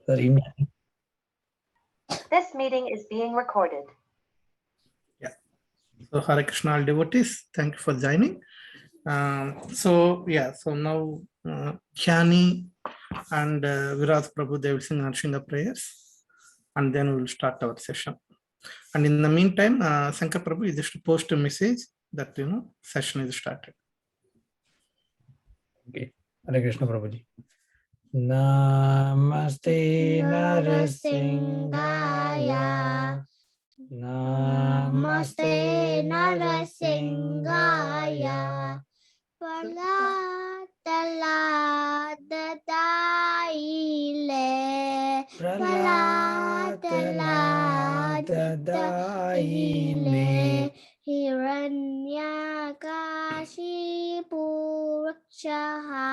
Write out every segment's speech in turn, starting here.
This meeting is being recorded. Yeah. So Hare Krishna all devotees, thank you for joining. So now Kyani and Virat Prabhu, they will sing Harshinga prayers, and then we will start our session. And in the meantime, Shankar Prabhu is just to post a message that session is started. Okay, Hare Krishna Prabhuji. Namaste Narasingaya. Namaste Narasingaya. Pralatalaadaile. Pralatalaadaile. Hiranyakashipu Vakshaha.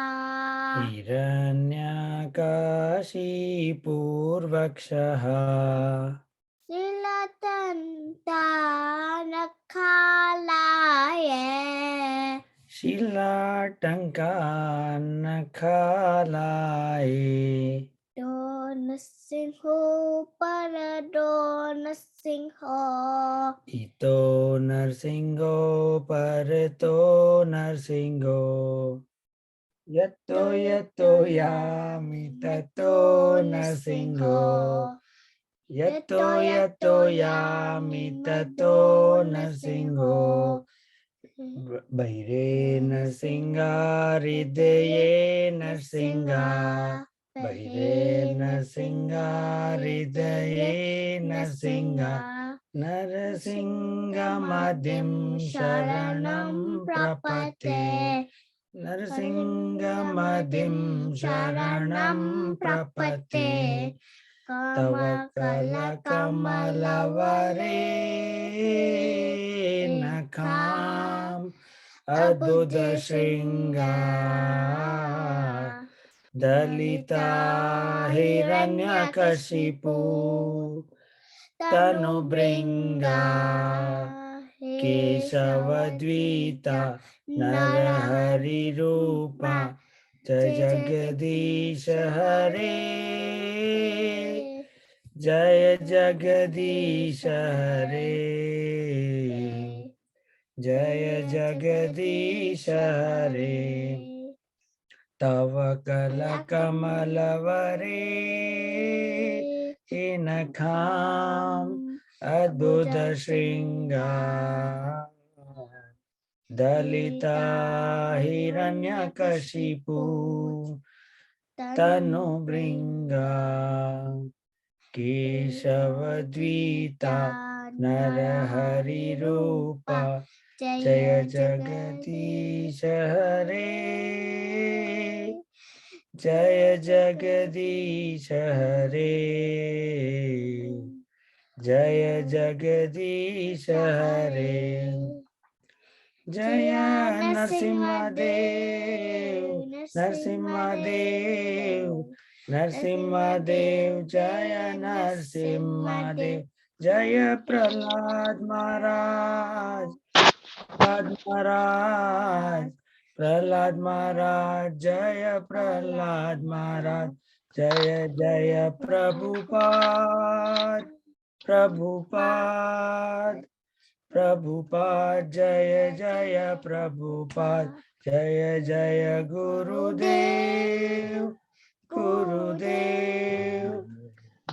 Hiranyakashipu Vakshaha. Shilatantanakalaye. Shilatankanakalaye. Donasingho paradonasingho. Ito narsingho parato narsingho. Yato yato yami tato narsingho. Yato yato yami tato narsingho. Baire narsinga hridaye narsinga. Baire narsinga hridaye narsinga. Narsinga madhim sharanam prapate. Narsinga madhim sharanam prapate. Tavakala kamalavare nakam adbhuta shringa. Dalita hiranyakashipu tanubringa. Keshavadvita narahari rupa Jagadish Hare. Jaya Jagadish Hare. Jaya Jagadish Hare. Tavakala Kamalavare Inakam Adbhuta Shringa. Dalita Hiranyakashipu Tanubringa. Keshavadvita Narahari Rupa Jaya Jagadish Hare. Jaya Jagadish Hare. Jaya Jagadish Hare. Jaya Narsimhadev, Narsimhadev, Narsimhadev, Jaya Narsimhadev, Jaya Prahlad Maharaj, Prahlad Maharaj, Prahlad Maharaj, Jaya Prahlad Maharaj, Jaya Jaya Prabhupada, Prabhupada. Prabhupada, Jaya Jaya Prabhupada, Jaya Jaya Gurudev, Gurudev,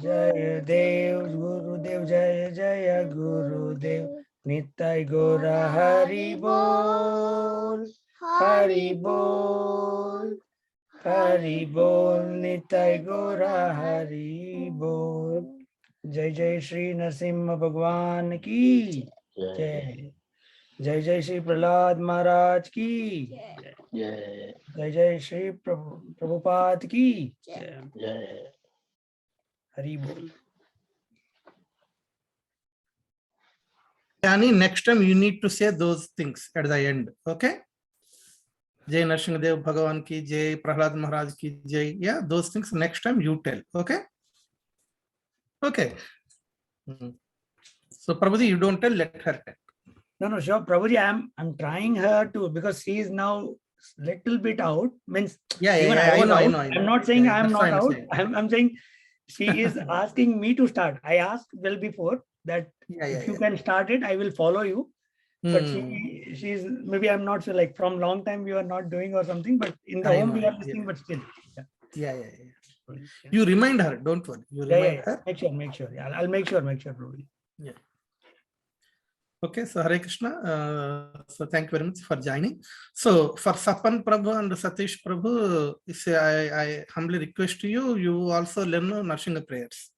Jaya Dev, Gurudev, Jaya Jaya Gurudev, Nitai Gora Hari Bol, Hari Bol, Hari Bol, Nitai Gora Hari Bol. Jai Jai Shri Narasimha Bhagwan Ki Jai. Jai Jai Shri Prahlad Maharaj Ki Jai. Jai Jai Shri Prabhupada Ki Jai. Hari Bol. Yani, next time you need to say those things at the end, okay? Jai Narsingadev Bhagavan Ki Jai, Prahlad Maharaj Ki Jai. Yeah, those things next time you tell, okay? Okay. So Prabhuji, you don't tell, let her tell. No, sure. Prabhuji, I'm trying her to, because she is now little bit out. Means I know. I'm not saying I'm not out. I'm saying she is asking me to start. I asked well before that if you can start it, I will follow you. But she's maybe I'm not sure, like from long time we are not doing or something, but in the home we are listening, but still. Yeah. You remind her, don't worry. You remind her. Make sure. Yeah, I'll make sure, Prabhuji. Yeah. Okay, so Hare Krishna. So thank you very much for joining. So for Sapan Prabhu and Satish Prabhu, I humbly request you also learn Narsingha prayers.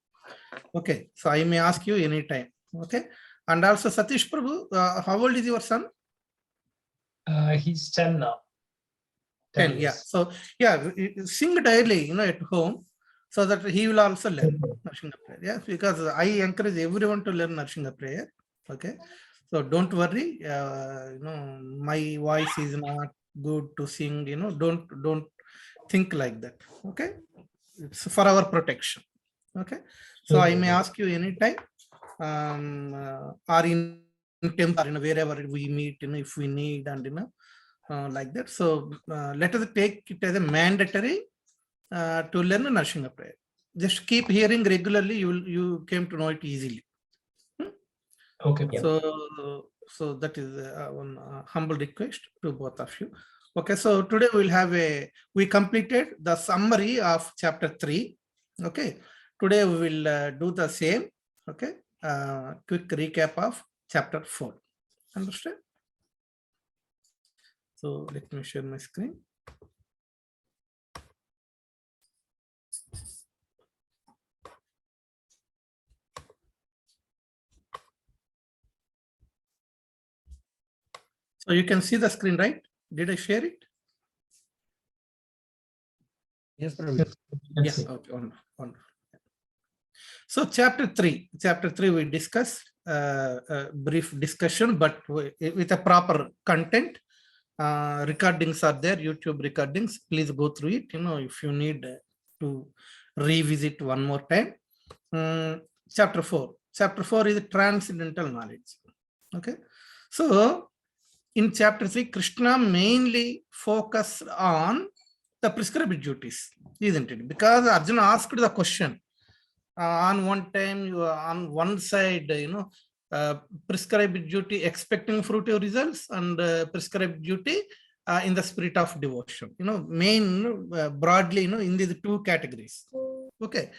Okay, so I may ask you anytime. Okay, and also Satish Prabhu, how old is your son? He's 10 now. 10, yeah. So yeah, sing daily, at home, so that he will also learn Narsingha prayer. Yeah, because I encourage everyone to learn Narsingha prayer. Okay, so don't worry. My voice is not good to sing. Don't think like that. Okay, it's for our protection. Okay, so I may ask you anytime, or in temper, wherever we meet, if we need, and like that. So let us take it as a mandatory to learn a Narsingha prayer. Just keep hearing regularly. You came to know it easily. Okay. So that is one humble request to both of you. Okay. So today we completed the summary of chapter 3. Okay. Today we will do the same. Okay. Quick recap of chapter 4. Understand? So let me share my screen. So you can see the screen, right? Did I share it? Yes, Prabhuji. Yes. Okay. Wonderful. So chapter 3 we discussed a brief discussion, but with a proper content. Recordings are there, YouTube recordings. Please go through it. If you need to revisit one more time. Chapter 4 is transcendental knowledge. Okay. So in chapter 3, Krishna mainly focused on the prescribed duties, isn't it? Because Arjuna asked the question. On one time, on one side, prescribed duty expecting fruitive results, and prescribed duty in the spirit of devotion. Broadly, in these two categories. Okay.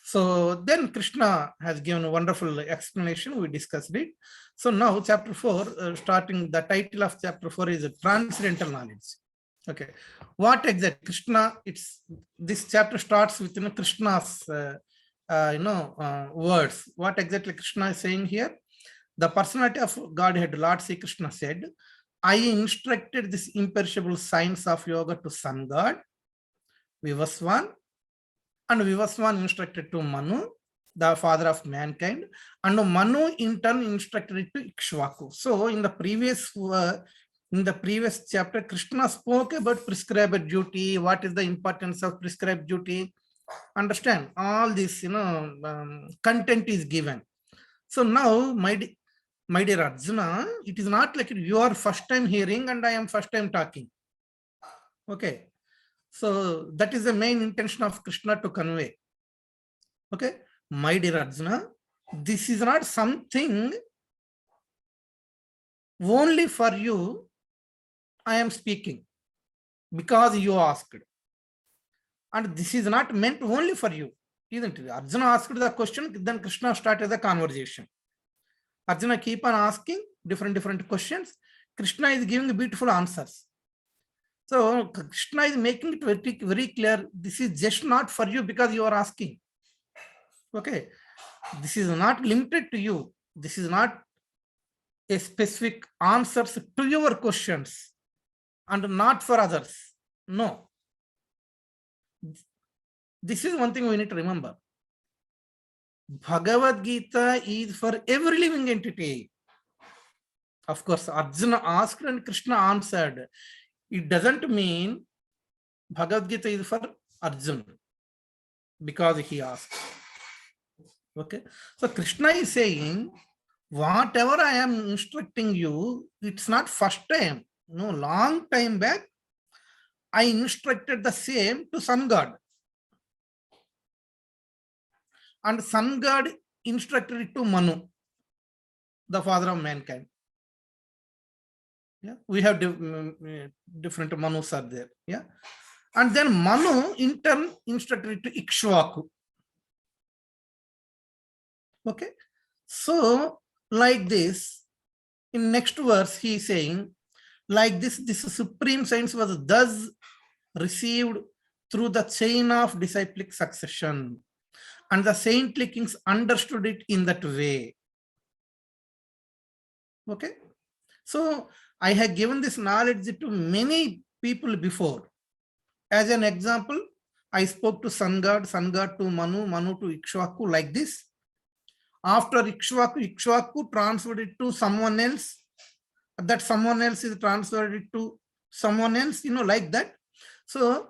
So then Krishna has given a wonderful explanation. We discussed it. So now chapter 4, starting the title of chapter 4 is transcendental knowledge. Okay. What exactly Krishna? This chapter starts with Krishna's words. What exactly Krishna is saying here? The personality of Godhead, Lord Sri Krishna said, I instructed this imperishable science of yoga to sun god, Vivaswan, and Vivaswan instructed to Manu, the father of mankind, and Manu in turn instructed it to Ikshvaku. So in the previous chapter, Krishna spoke about prescribed duty. What is the importance of prescribed duty? Understand, all this content is given. So now my dear Arjuna, it is not like you are first time hearing and I am first time talking. Okay, so that is the main intention of Krishna to convey. Okay, my dear Arjuna, this is not something only for you I am speaking because you asked. And this is not meant only for you, isn't it? Arjuna asked the question, then Krishna started the conversation. Arjuna keep on asking different questions. Krishna is giving beautiful answers. So Krishna is making it very, very clear. This is just not for you because you are asking. Okay. This is not limited to you. This is not a specific answers to your questions and not for others. No. This is one thing we need to remember. Bhagavad Gita is for every living entity. Of course, Arjuna asked and Krishna answered. It doesn't mean Bhagavad Gita is for Arjuna because he asked. Okay. So Krishna is saying, whatever I am instructing you, it's not first time. No, long time back, I instructed the same to some god. and sun god instructed it to Manu, the father of mankind. Yeah, we have different Manus are there. Yeah, and then Manu in turn instructed it to Ikshvaku. Okay, so like this, in next verse he is saying, like this supreme science was thus received through the chain of disciplic succession, and the saintly kings understood it in that way. Okay, so I have given this knowledge to many people before. As an example, I spoke to sun god to Manu, Manu to Ikshvaku, like this. After Ikshvaku transferred it to someone else. That someone else is transferred it to someone else, like that. So,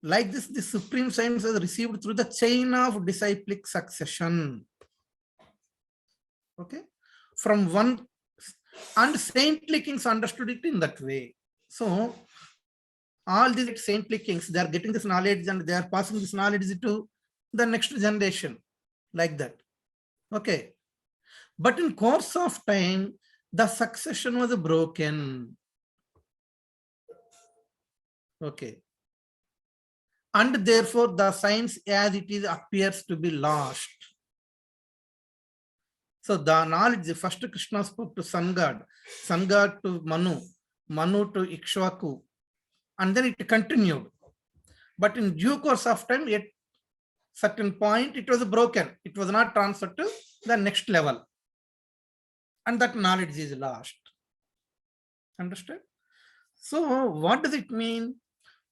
like this, the supreme science was received through the chain of disciplic succession. Okay, from one, and saintly kings understood it in that way. So, all these saintly kings, they are getting this knowledge and they are passing this knowledge to the next generation, like that. Okay, but in course of time, the succession was broken. Okay, and therefore the science as it is appears to be lost. So the knowledge, first Krishna spoke to sun god to Manu, Manu to Ikshvaku, and then it continued. But in due course of time, at certain point, it was broken. It was not transferred to the next level. And that knowledge is lost. Understand? So what does it mean?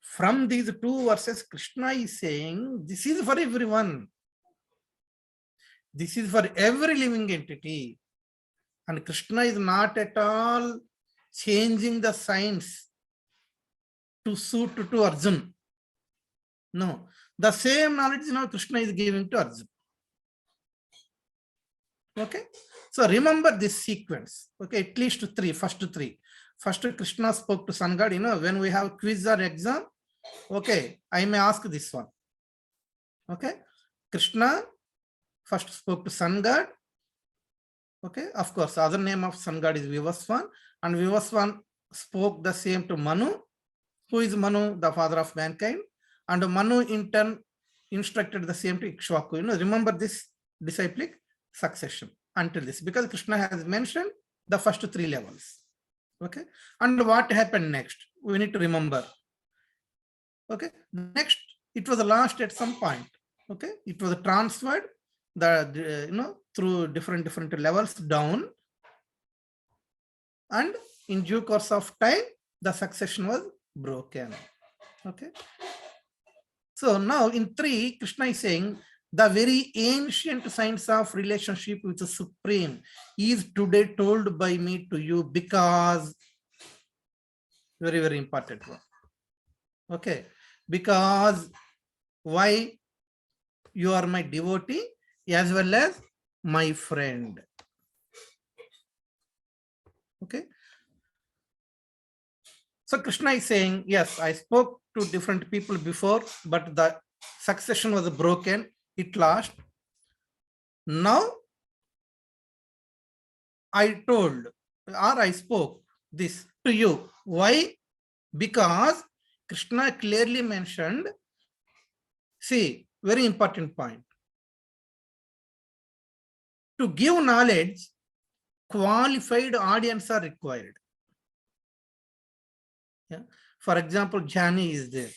From these two verses, Krishna is saying, this is for everyone. This is for every living entity. And Krishna is not at all changing the science to suit to Arjuna. No, the same knowledge now Krishna is giving to Arjuna. Okay, so remember this sequence. Okay, at least first three. First, Krishna spoke to sun god. When we have quiz or exam, okay, I may ask this one. Okay, Krishna first spoke to sun god. Okay, of course, other name of sun god is Vivaswan, and Vivaswan spoke the same to Manu. Who is Manu? The father of mankind. And Manu in turn instructed the same to Ikshvaku. Remember this disciplic succession until this, because Krishna has mentioned the first three levels. Okay, and what happened next? We need to remember. Okay, next it was lost at some point. Okay, it was transferred through different levels down, and in due course of time the succession was broken. Okay, so now in 3, Krishna is saying the very ancient science of relationship with the Supreme is today told by me to you, because very, very important one. Okay, because why? You are my devotee as well as my friend. Okay, so Krishna is saying, yes, I spoke to different people before, but the succession was broken, it lost. Now I told, or I spoke this to you. Why? Because Krishna clearly mentioned, see, very important point. To give knowledge, qualified audience are required. Yeah. For example, Jani is there.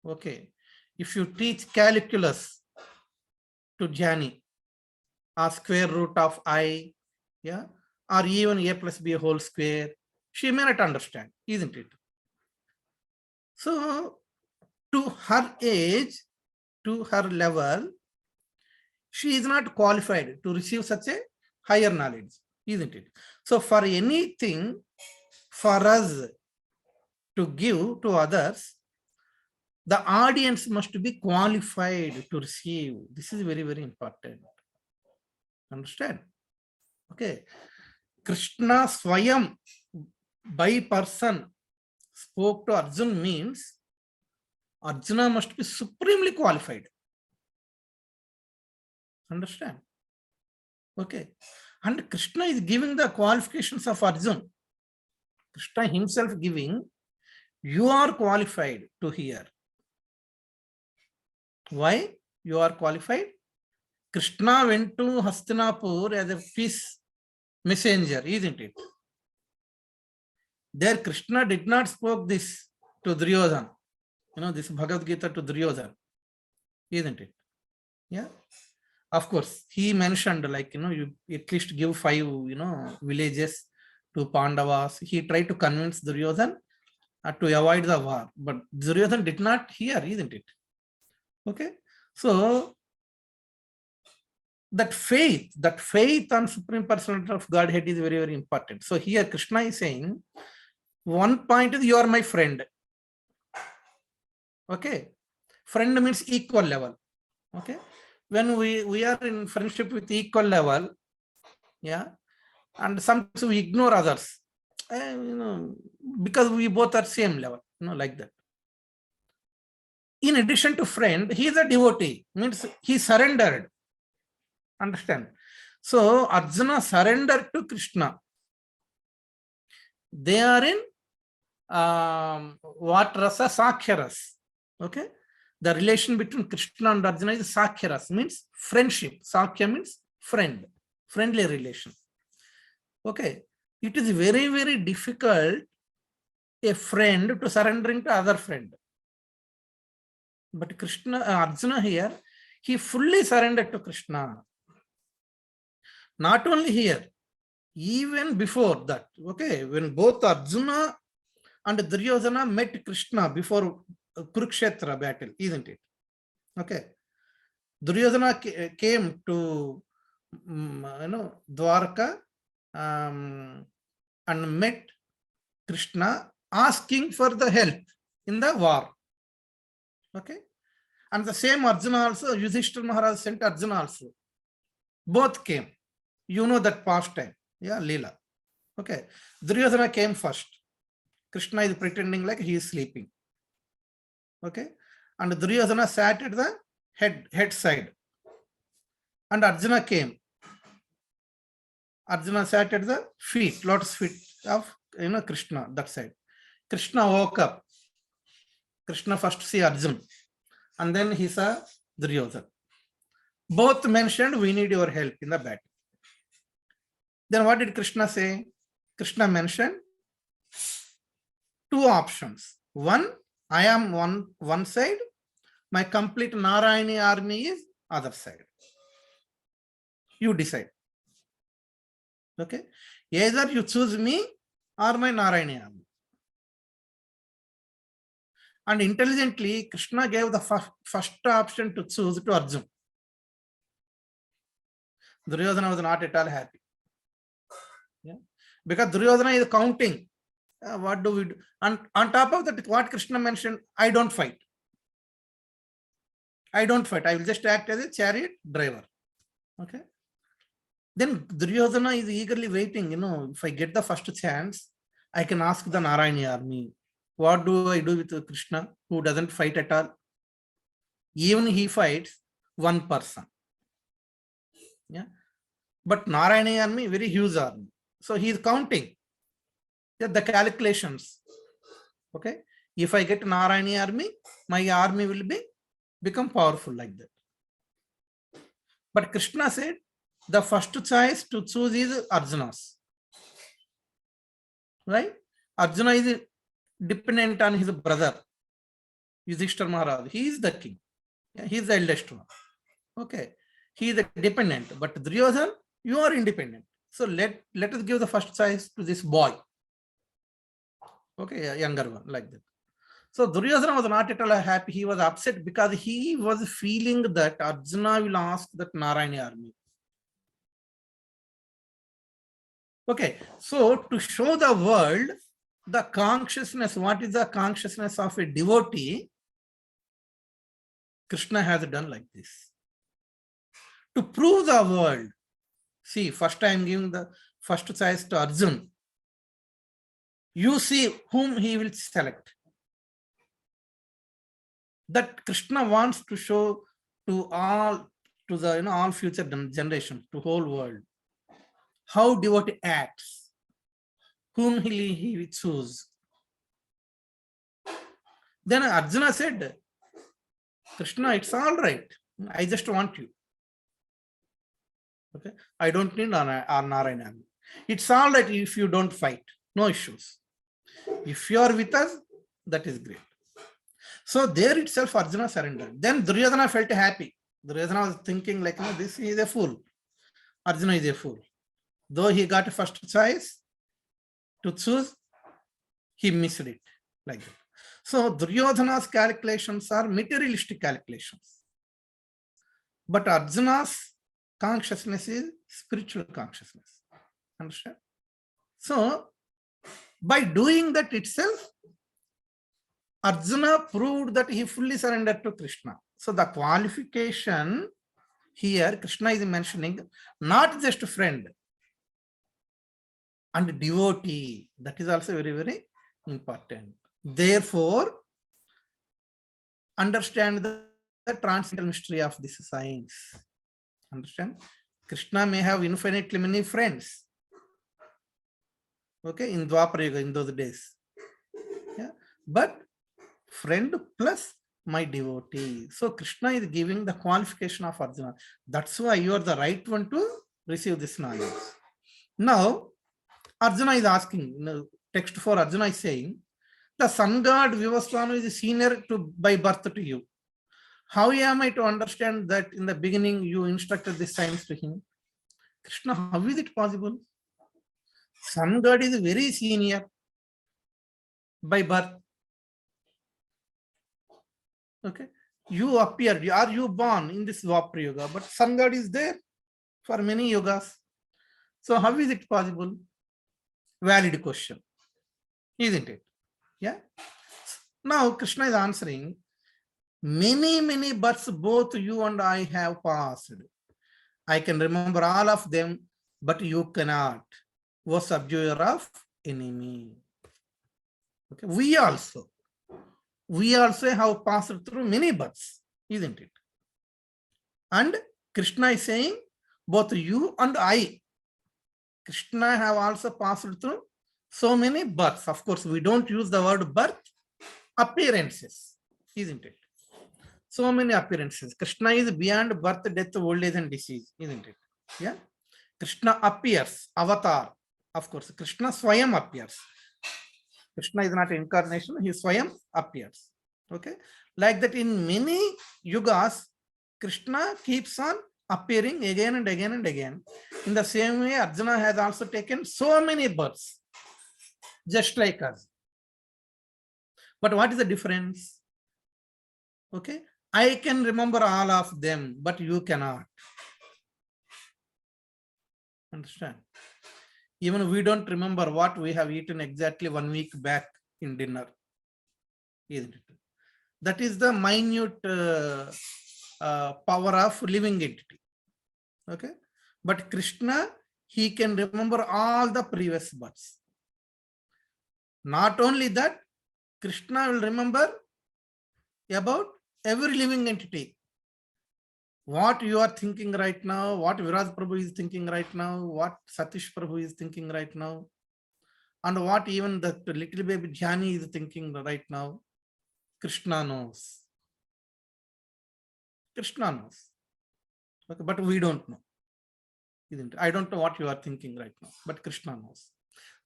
Okay. If you teach calculus to Jani, or square root of I, yeah, or even a plus b whole square, she may not understand, isn't it? So, to her age, to her level, she is not qualified to receive such a higher knowledge, isn't it? So, for anything, for us to give to others, the audience must be qualified to receive. This is very, very important. Understand? Okay. Krishna Swayam by person spoke to Arjuna means Arjuna must be supremely qualified. Understand? Okay. And Krishna is giving the qualifications of Arjuna. Krishna himself giving, you are qualified to hear. Why you are qualified? Krishna went to Hastinapur as a peace messenger, isn't it? There Krishna did not spoke this to Duryodhana. This Bhagavad Gita to Duryodhana, isn't it? Yeah. Of course, he mentioned you at least give 5, villages to Pandavas. He tried to convince Duryodhana to avoid the war, but Duryodhana did not hear, isn't it? Okay. So that faith on Supreme Personality of Godhead is very, very important. So here Krishna is saying, one point is you are my friend. Okay. Friend means equal level. Okay. When we are in friendship with equal level, yeah, and sometimes we ignore others, because we both are same level, like that. In addition to friend, he is a devotee, means he surrendered. Understand? So Arjuna surrendered to Krishna. They are in what rasa? Sakhya rasa. Okay. The relation between Krishna and Arjuna is Sakhya rasa, means friendship. Sakhya means friend, friendly relation. Okay. It is very, very difficult a friend to surrendering to other friend. But Arjuna here, he fully surrendered to Krishna. Not only here, even before that, okay, when both Arjuna and Duryodhana met Krishna before Kurukshetra battle, isn't it? Okay. Duryodhana came to Dwarka and met Krishna asking for the help in the war. Okay. And the same Arjuna also, Yudhishthira Maharaj sent Arjuna also. Both came. You know that past time. Yeah, Leela. Okay. Duryodhana came first. Krishna is pretending like he is sleeping. Okay. And Duryodhana sat at the head side. And Arjuna came. Arjuna sat at the feet, lotus feet of Krishna, that side. Krishna woke up. Krishna first see Arjuna. And then he saw Duryodhana. Both mentioned, we need your help in the battle. Then what did Krishna say? Krishna mentioned 2 options. One, I am one side, my complete Narayani army is other side. You decide. Okay. Either you choose me or my Narayani army. And intelligently, Krishna gave the first option to choose to Arjuna. Duryodhana was not at all happy. Yeah. Because Duryodhana is counting. What do we do? And on top of that, what Krishna mentioned, I don't fight. I don't fight. I will just act as a chariot driver. Okay. Then Duryodhana is eagerly waiting. If I get the first chance, I can ask the Narayani army. What do I do with Krishna, who doesn't fight at all? Even he fights one person. Yeah. But Narayani army, very huge army. So he is counting the calculations. Okay. If I get Narayani army, my army will become powerful like that. But Krishna said, the first choice to choose is Arjuna's. Right? Arjuna is dependent on his brother, Yudhishthira Maharaj. He is the king. Yeah, he is the eldest one. Okay. He is the dependent. But Duryodhana, you are independent. So let us give the first choice to this boy. Okay, a younger one, like that. So Duryodhana was not at all happy. He was upset because he was feeling that Arjuna will ask that Narayani army. Okay, so to show the world the consciousness, what is the consciousness of a devotee, Krishna has done like this. To prove the world, see, first I am giving the first choice to Arjuna. You see whom he will select. That Krishna wants to show to all, to the all future generations, to whole world. How devotee acts, whom he will choose. Then Arjuna said, Krishna, it's all right. I just want you. Okay, I don't need Narayana. It's all right if you don't fight. No issues. If you are with us, that is great. So there itself Arjuna surrendered. Then Duryodhana felt happy. Duryodhana was thinking like, this is a fool. Arjuna is a fool. Though he got a first choice to choose, he missed it like that. So Duryodhana's calculations are materialistic calculations. But Arjuna's consciousness is spiritual consciousness. Understand? So by doing that itself, Arjuna proved that he fully surrendered to Krishna. So the qualification here, Krishna is mentioning not just friend and devotee. That is also very, very important. Therefore, understand the transcendental mystery of this science. Understand? Krishna may have infinitely many friends. Okay, in Dwapara Yuga, in those days. Yeah, but friend plus my devotee. So Krishna is giving the qualification of Arjuna. That's why you are the right one to receive this knowledge. Now, Arjuna is asking, text for Arjuna is saying, the sun god Vivasvanu is senior by birth to you. How am I to understand that in the beginning you instructed this science to him? Krishna, how is it possible? Sun god is very senior by birth. Okay, you appeared, are you born in this Dwapara Yuga, but sun god is there for many yugas. So how is it possible? Valid question, isn't it? Yeah. Now Krishna is answering, many births both you and I have passed. I can remember all of them, but you cannot. O subduer of enemy. Okay, we also have passed through many births, isn't it? And Krishna is saying, both you and I, Krishna have also passed through so many births. Of course, we don't use the word birth, appearances, isn't it? So many appearances. Krishna is beyond birth, death, old age, and disease, isn't it? Yeah. Krishna appears, avatar. Of course, Krishna Swayam appears. Krishna is not incarnation, he Swayam appears. Okay. Like that, in many yugas, Krishna keeps on appearing again and again and again. In the same way, Arjuna has also taken so many births, just like us. But what is the difference? Okay, I can remember all of them, but you cannot. Understand? Even we don't remember what we have eaten exactly 1 week back in dinner. Isn't it? That is the minute power of living entity. Okay, but Krishna, he can remember all the previous births. Not only that, Krishna will remember about every living entity. What you are thinking right now, what Viraj Prabhu is thinking right now, what Satish Prabhu is thinking right now, and what even the little baby Jhani is thinking right now, Krishna knows. Krishna knows. Okay, but we don't know. Isn't it? I don't know what you are thinking right now, but Krishna knows.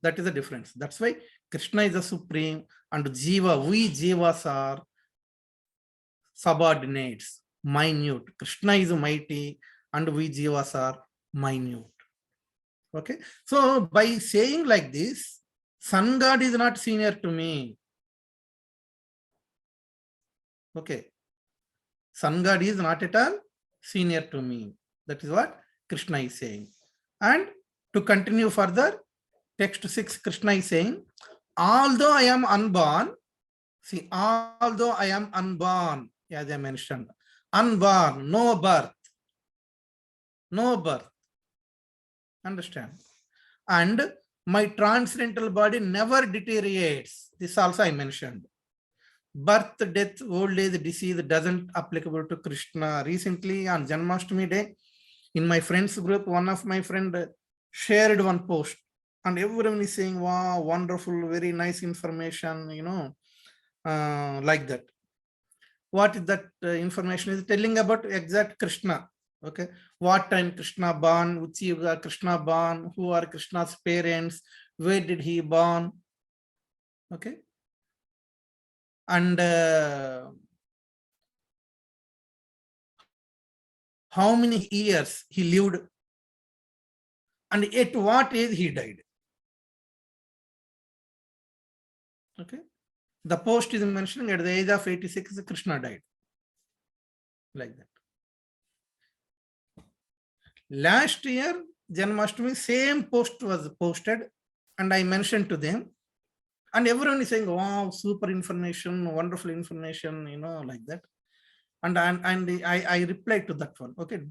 That is the difference. That's why Krishna is the supreme and Jiva, we Jivas are subordinates, minute. Krishna is mighty and we Jivas are minute. Okay. So by saying like this, sun god is not senior to me. Okay. Sun god is not at all senior to me. That is what Krishna is saying. And to continue further, text 6, Krishna is saying, although I am unborn, see, although I am unborn, as I mentioned, unborn, no birth, no birth. Understand? And my transcendental body never deteriorates. This also I mentioned. birth, death, old age, disease doesn't applicable to Krishna. Recently on Janmashtami day, in my friends group, one of my friend shared one post and everyone is saying, wow, wonderful, very nice information, like that. What is that information is telling about exact Krishna. Okay, what time Krishna born, which yuga Krishna born, who are Krishna's parents, where did he born? Okay, and how many years he lived, and at what age he died. Okay, the post is mentioning at the age of 86, Krishna died. Like that. Last year, Janmashtami, same post was posted, and I mentioned to them, and everyone is saying, wow, super information, wonderful information, like that. And I replied to that one. Okay,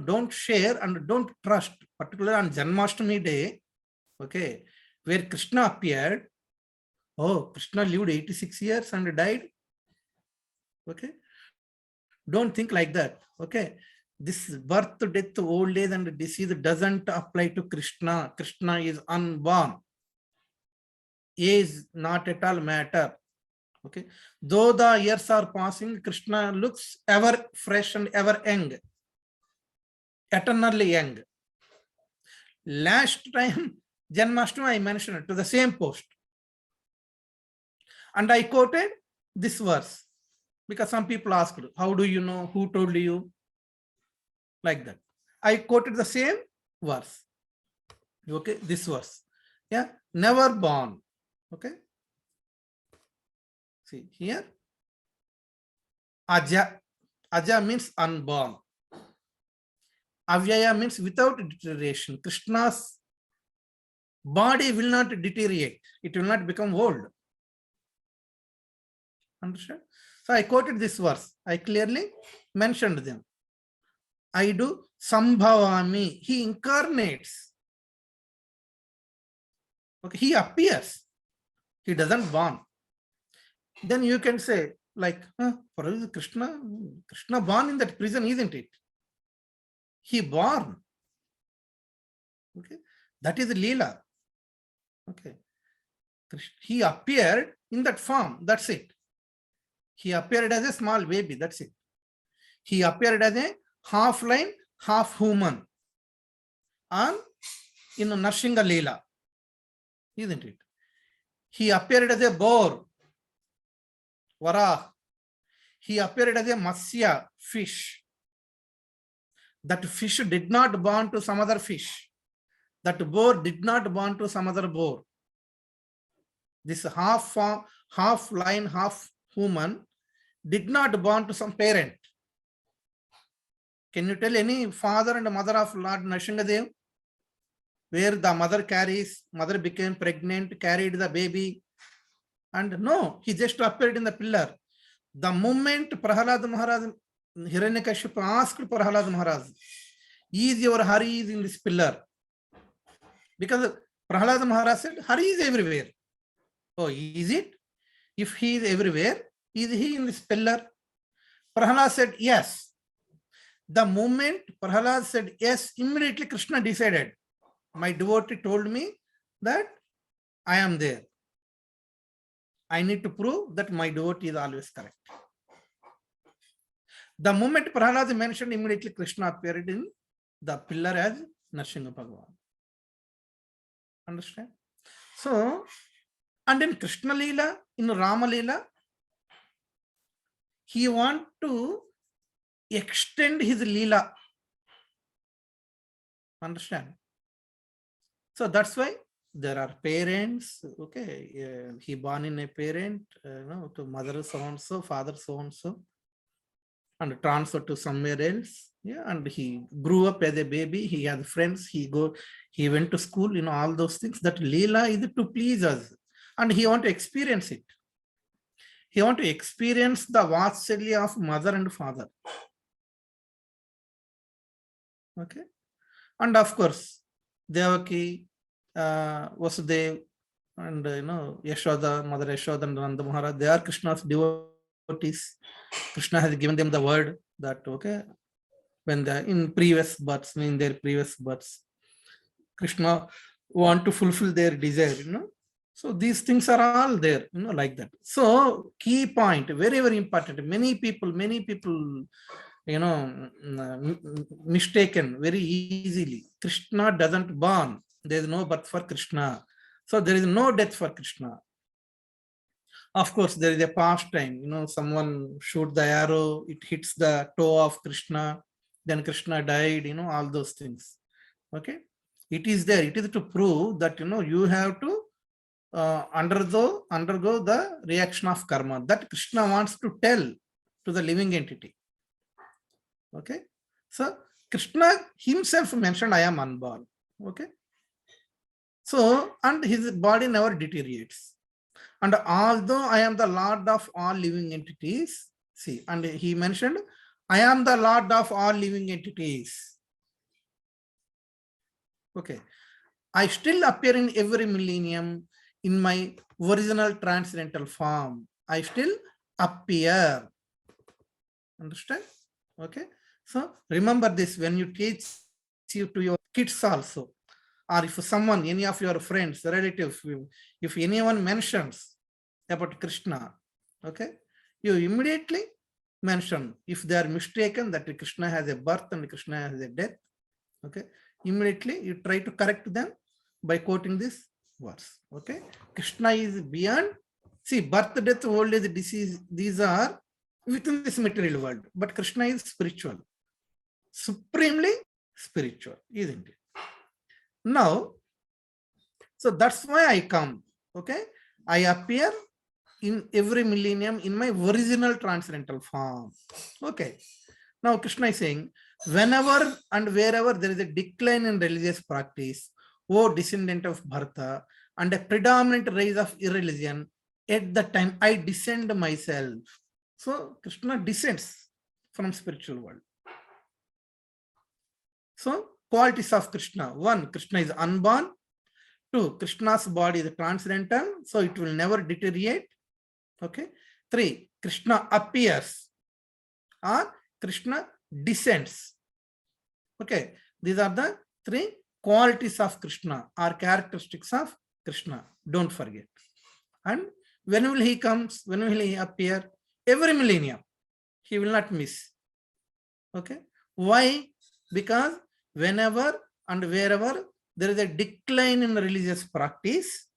don't share and don't trust, particularly on Janmashtami day, okay, where Krishna appeared. Oh, Krishna lived 86 years and died. Okay, don't think like that. Okay, this birth, death, old age, and disease doesn't apply to Krishna. Krishna is unborn. Age not at all matter. Okay, though the years are passing, Krishna looks ever fresh and ever young, eternally young. Last time Janmashtami I mentioned to the same post, and I quoted this verse because some people asked, how do you know, who told you? Like that. I quoted the same verse. Okay, this verse. Yeah, never born. Okay. See here. Aja. Aja means unborn. Avyaya means without deterioration. Krishna's body will not deteriorate. It will not become old. Understand? So I quoted this verse. I clearly mentioned them. I do sambhavami. He incarnates. Okay, he appears. He doesn't born. Then you can say, like, for Krishna born in that prison, isn't it? He born. Okay, that is Leela. Okay, he appeared in that form. That's it. He appeared as a small baby. That's it. He appeared as a half lion, half human, and in Narshinga Leela, isn't it? He appeared as a boar, Varah. He appeared as a Matsya, fish. That fish did not born to some other fish. That boar did not born to some other boar. This half lion, half human did not born to some parent. Can you tell any father and mother of Lord Nrsingadev where the mother became pregnant, carried the baby, and no, he just appeared in the pillar. The moment Prahalad Maharaj, Hiranyakashipu asked Prahalad Maharaj, is your Hari is in this pillar? Because Prahalad Maharaj said, Hari is everywhere. Oh, is it? If he is everywhere, is he in this pillar? Prahalad said, yes. The moment Prahalad said yes, immediately Krishna decided, my devotee told me that I am there. I need to prove that my devotee is always correct. The moment Prahalad mentioned, immediately Krishna appeared in the pillar as Narsingha Bhagavan. Understand? So, and in Krishna Leela, in Rama Leela, he want to extend his Leela. Understand? So that's why there are parents, okay, he born in a parent, to mother so-and-so, father so-and-so, and transfer to somewhere else. Yeah, and he grew up as a baby, he had friends, he went to school, all those things. That Leela is to please us. And he want to experience it. He want to experience the Vatsalya of mother and father. Okay. And of course, Devaki, Vasudev, and Yashoda, Mother Yashoda and Nanda Maharaj, they are Krishna's devotees. Krishna has given them the word that, okay, when they in previous births, in their previous births, Krishna want to fulfill their desire, So these things are all there, like that. So key point, very, very important. Many people, mistaken very easily. Krishna doesn't born. There is no birth for Krishna. So there is no death for Krishna. Of course, there is a pastime. Someone shoot the arrow, it hits the toe of Krishna, then Krishna died, all those things. Okay. It is there. It is to prove that, you have to undergo the reaction of karma that Krishna wants to tell to the living entity. Okay. So Krishna himself mentioned, I am unborn. Okay. So, and his body never deteriorates. And although I am the Lord of all living entities, see, and he mentioned, I am the Lord of all living entities. Okay. I still appear in every millennium in my original transcendental form. I still appear. Understand? Okay. So remember this when you teach you to your kids also, or if someone, any of your friends, relatives, if anyone mentions about Krishna, okay, you immediately mention, if they are mistaken that Krishna has a birth and Krishna has a death, okay, immediately you try to correct them by quoting this verse. Okay, Krishna is beyond. See, birth, death, old age, disease, these are within this material world, but Krishna is spiritual, supremely spiritual, isn't it? Now, so that's why I come. Okay, I appear in every millennium in my original transcendental form. Okay, now Krishna is saying, whenever and wherever there is a decline in religious practice, O descendant of Bharata, and a predominant rise of irreligion, at that time I descend myself. So Krishna descends from spiritual world. So qualities of Krishna: 1, Krishna is unborn. 2, Krishna's body is transcendental, so it will never deteriorate. Okay. 3, Krishna appears, or Krishna descends. Okay. These are the 3 qualities of Krishna, or characteristics of Krishna. Don't forget. And when will he comes? When will he appear? Every millennium. He will not miss. Okay. Why? Because whenever and wherever there is a decline in religious practice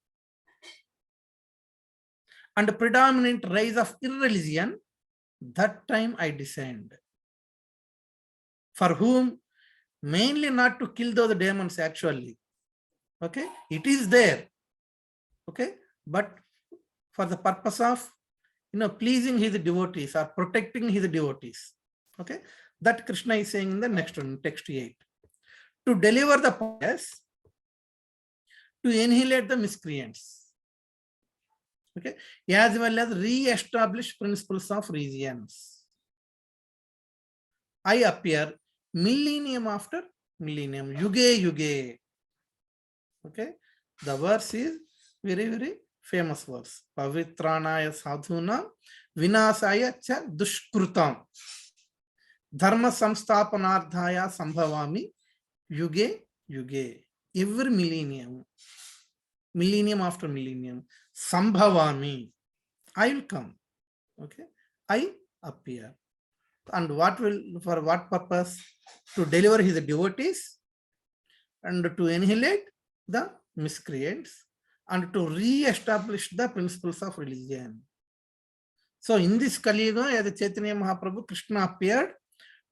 and a predominant rise of irreligion, that time I descend. For whom? Mainly not to kill those demons actually. Okay. It is there. Okay. But for the purpose of, pleasing his devotees or protecting his devotees. Okay. That Krishna is saying in the next one, text 8. To deliver the pious, to annihilate the miscreants. Okay. As well as re-establish principles of regions. I appear millennium after millennium, yuge yuge. Okay. The verse is very, very famous verse. Pavitranaya sadhuna vinasaya cha dushkrutam dharma samsthapanardhaya sambhavami yuge yuge. Every millennium, millennium after millennium, sambhavami, I will come. Okay, I appear. And what will, for what purpose? To deliver his devotees and to annihilate the miscreants and to re-establish the principles of religion. So in this Kali Yuga, as Chaitanya Mahaprabhu, Krishna appeared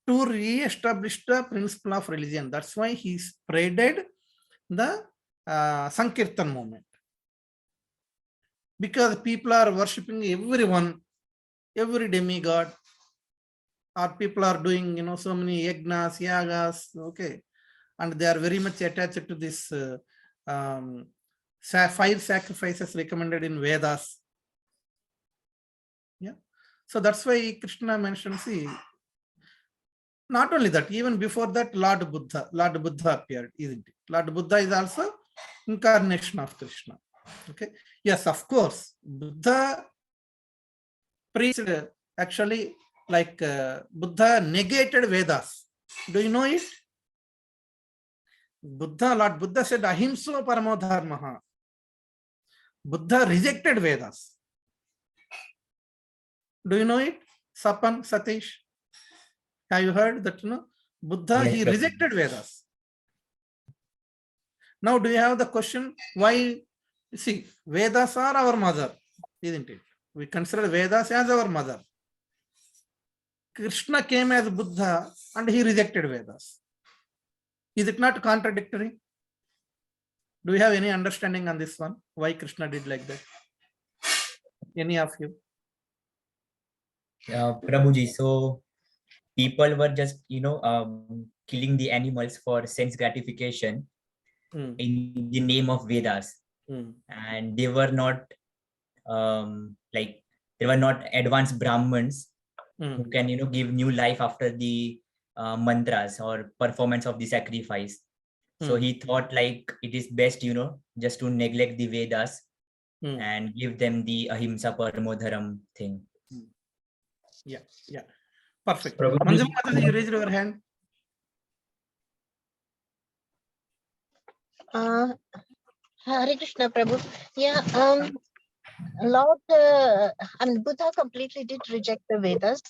to re-establish the principle of religion. That's why he spreaded the Sankirtan movement. Because people are worshipping everyone, every demigod, or people are doing, so many yagnas, yagas, okay, and they are very much attached to this 5 sacrifices recommended in Vedas. Yeah, so that's why Krishna mentions, see, not only that, even before that, Lord Buddha appeared, isn't it? Lord Buddha is also incarnation of Krishna. Okay. Yes, of course. Buddha preached actually like Buddha negated Vedas. Do you know it? Lord Buddha said ahimsa paramo dharmaha. Buddha rejected Vedas. Do you know it? Sapan, Satish? Have you heard that? Buddha, Yes, he Prabhu. rejected Vedas. Now, do you have the question why? See, Vedas are our mother, isn't it? We consider Vedas as our mother. Krishna came as Buddha and he rejected Vedas. Is it not contradictory? Do you have any understanding on this one? Why Krishna did like that? Any of you? Prabhuji, so people were just, killing the animals for sense gratification in the name of Vedas. And they were not, they were not advanced Brahmins who can, give new life after the mantras or performance of the sacrifice. So he thought like it is best, just to neglect the Vedas and give them the ahimsa paramo dharam thing. Yeah. Perfect. Prabhuji. Manju Mataji, you raised your hand. Hare Krishna Prabhu. Yeah, Lord, Buddha completely did reject the Vedas,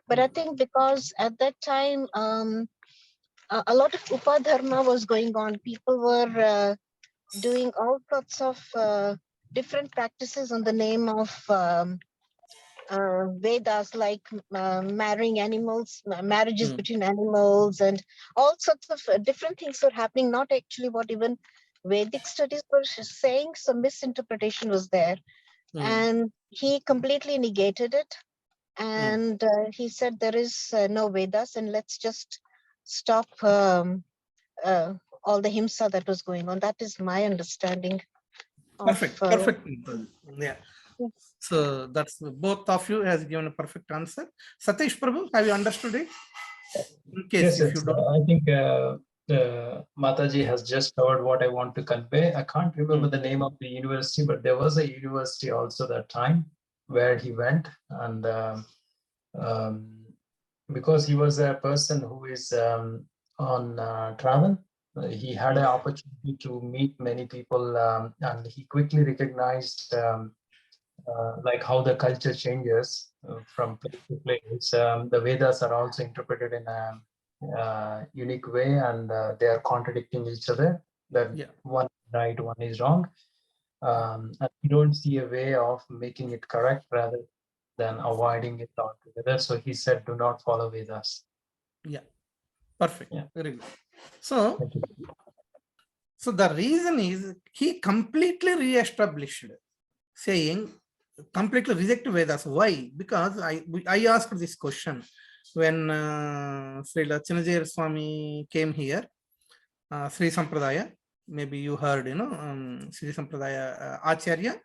but I think because at that time, a lot of upadharma was going on. People were doing all sorts of different practices on the name of Vedas, like marrying animals, marriages between animals, and all sorts of different things were happening, not actually what even Vedic studies were saying. Some misinterpretation was there. And he completely negated it. And he said there is no Vedas, and let's just stop all the himsa that was going on. That is my understanding. Perfect. Yeah. So that's both of you has given a perfect answer. Satish Prabhu, have you understood it? In case if you don't. I think Mataji has just covered what I want to convey. I can't remember the name of the university, but there was a university also that time where he went, and because he was a person who is on travel, he had an opportunity to meet many people, and he quickly recognized like how the culture changes from place to place. The Vedas are also interpreted in a unique way, and they are contradicting each other. That one is right, one is wrong. And you don't see a way of making it correct rather than avoiding it altogether. So he said, do not follow Vedas. Yeah, perfect. Yeah. Very good. So the reason is he completely re-established, saying completely reject Vedas. Why? Because I asked this question when Sri Lachinajayar Swami came here, Sri Sampradaya. Maybe you heard, Sri Sampradaya Acharya,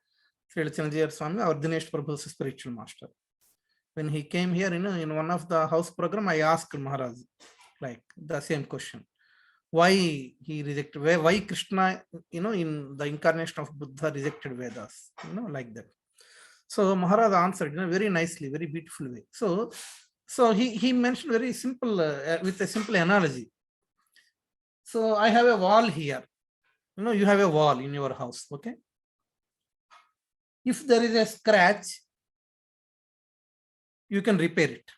Sri Lachinajayar Swami, our Dinesh Prabhu's spiritual master. When he came here, in one of the house program, I asked Maharaj like the same question. Why he rejected, why Krishna, in the incarnation of Buddha rejected Vedas, like that. So Maharaj answered very nicely, very beautiful way. So he mentioned very simple, with a simple analogy. So I have a wall here. You have a wall in your house, okay? If there is a scratch, you can repair it.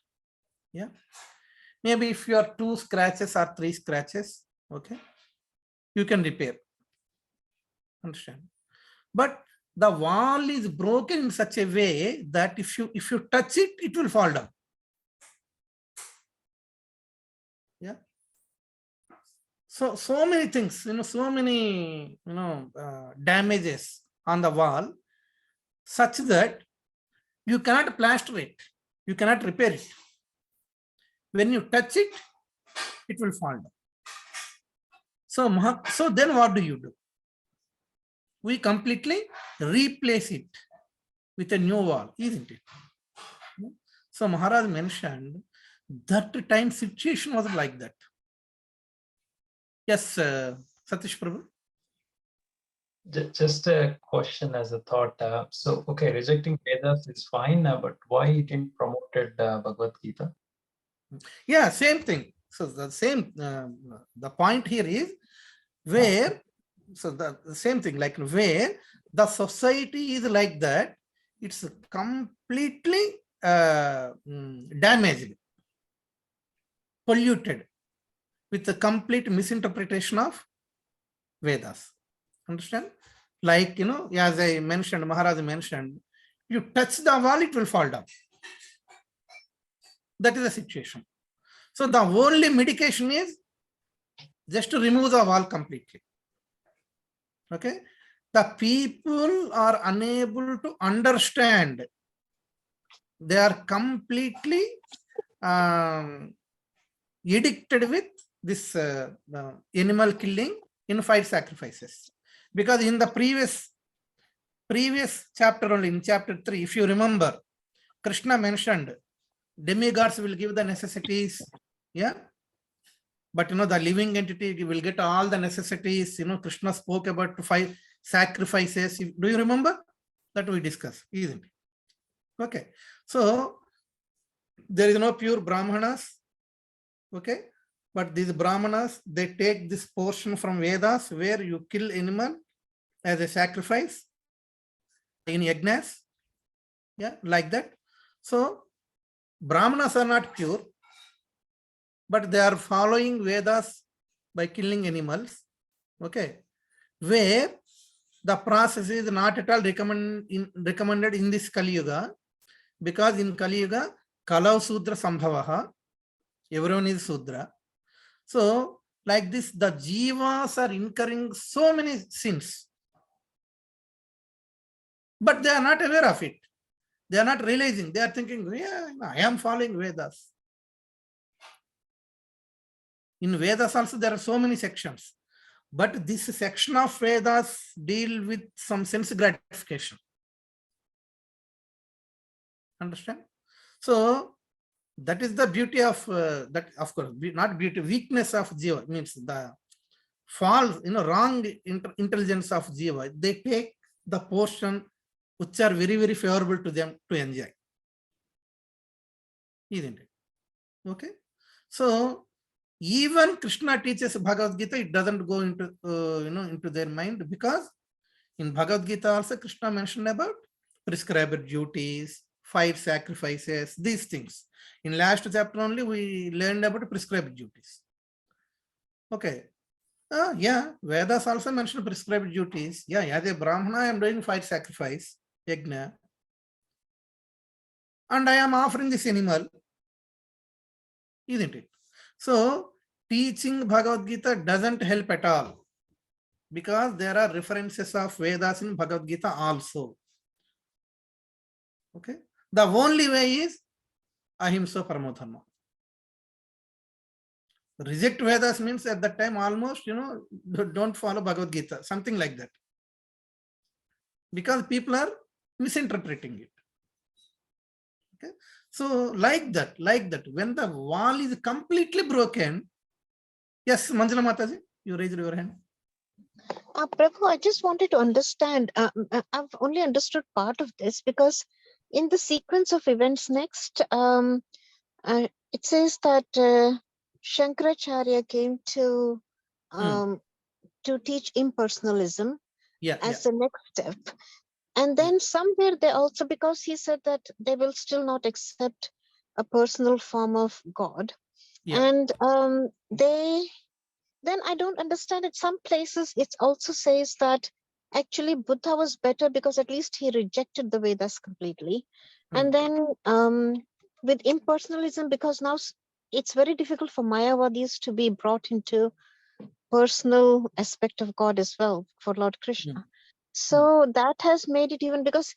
Yeah. Maybe if you have 2 scratches or 3 scratches, okay, you can repair. Understand? But the wall is broken in such a way that if you touch it, it will fall down. Yeah. So many things, so many, damages on the wall, such that you cannot plaster it, you cannot repair it. When you touch it, it will fall down. So then what do you do? We completely replace it with a new wall, isn't it? So Maharaj mentioned that time situation was like that. Yes, Satish Prabhu. Just a question as a thought. So, okay, rejecting Vedas is fine, but why he didn't promoted Bhagavad Gita? Yeah, same thing. So the same, the point here is where, so the same thing, like where the society is like that, it's completely damaged, polluted with the complete misinterpretation of Vedas. Understand? Like, as I mentioned, Maharaj mentioned, you touch the wall, it will fall down. That is the situation. So the only medication is just to remove the wall completely. Okay? The people are unable to understand. They are completely addicted with this animal killing in fire sacrifices. Because in the previous chapter only, in chapter 3, if you remember, Krishna mentioned demigods will give the necessities, yeah, but the living entity will get all the necessities. Krishna spoke about 5 sacrifices. Do you remember? That we discussed, isn't it? Okay, so there is no pure brahmanas, okay, but these brahmanas, they take this portion from Vedas where you kill animal as a sacrifice in yajnas, yeah, like that. So brahmanas are not pure, but they are following Vedas by killing animals, okay, where the process is not at all recommended in this Kali Yuga, because in Kali Yuga, Kalau Sudra Sambhavaha, everyone is Sudra. So, like this, the jivas are incurring so many sins, but they are not aware of it. They are not realizing. They are thinking, yeah, I am following Vedas. In Vedas also, there are so many sections. But this section of Vedas deal with some sense gratification. Understand? So that is the beauty of that. Of course, not beauty, weakness of jiva, means the false, wrong intelligence of jiva. They take the portion which are very, very favorable to them to enjoy. Isn't it? Okay. So even Krishna teaches Bhagavad Gita, it doesn't go into into their mind, because in Bhagavad Gita also Krishna mentioned about prescribed duties, 5 sacrifices, these things. In last chapter only we learned about prescribed duties. Okay. Yeah, Vedas also mentioned prescribed duties. Yeah, as a Brahmana, I am doing 5 sacrifice, yajna, and I am offering this animal, isn't it? So teaching Bhagavad Gita doesn't help at all, because there are references of Vedas in Bhagavad Gita also. Okay. The only way is ahimsa paramodharma. Reject Vedas means at that time almost, don't follow Bhagavad Gita, something like that. Because people are misinterpreting it. Okay. So like that, when the wall is completely broken. Yes, Manjula Mataji, you raised your hand. Prabhu, I just wanted to understand. I've only understood part of this, because in the sequence of events next, it says that Shankaracharya came to teach impersonalism as the next step. And then somewhere they also, because he said that they will still not accept a personal form of God. And then I don't understand it. Some places it also says that actually Buddha was better because at least he rejected the Vedas completely. And then with impersonalism, because now it's very difficult for Mayavadis to be brought into personal aspect of God as well for Lord Krishna. So that has made it even, because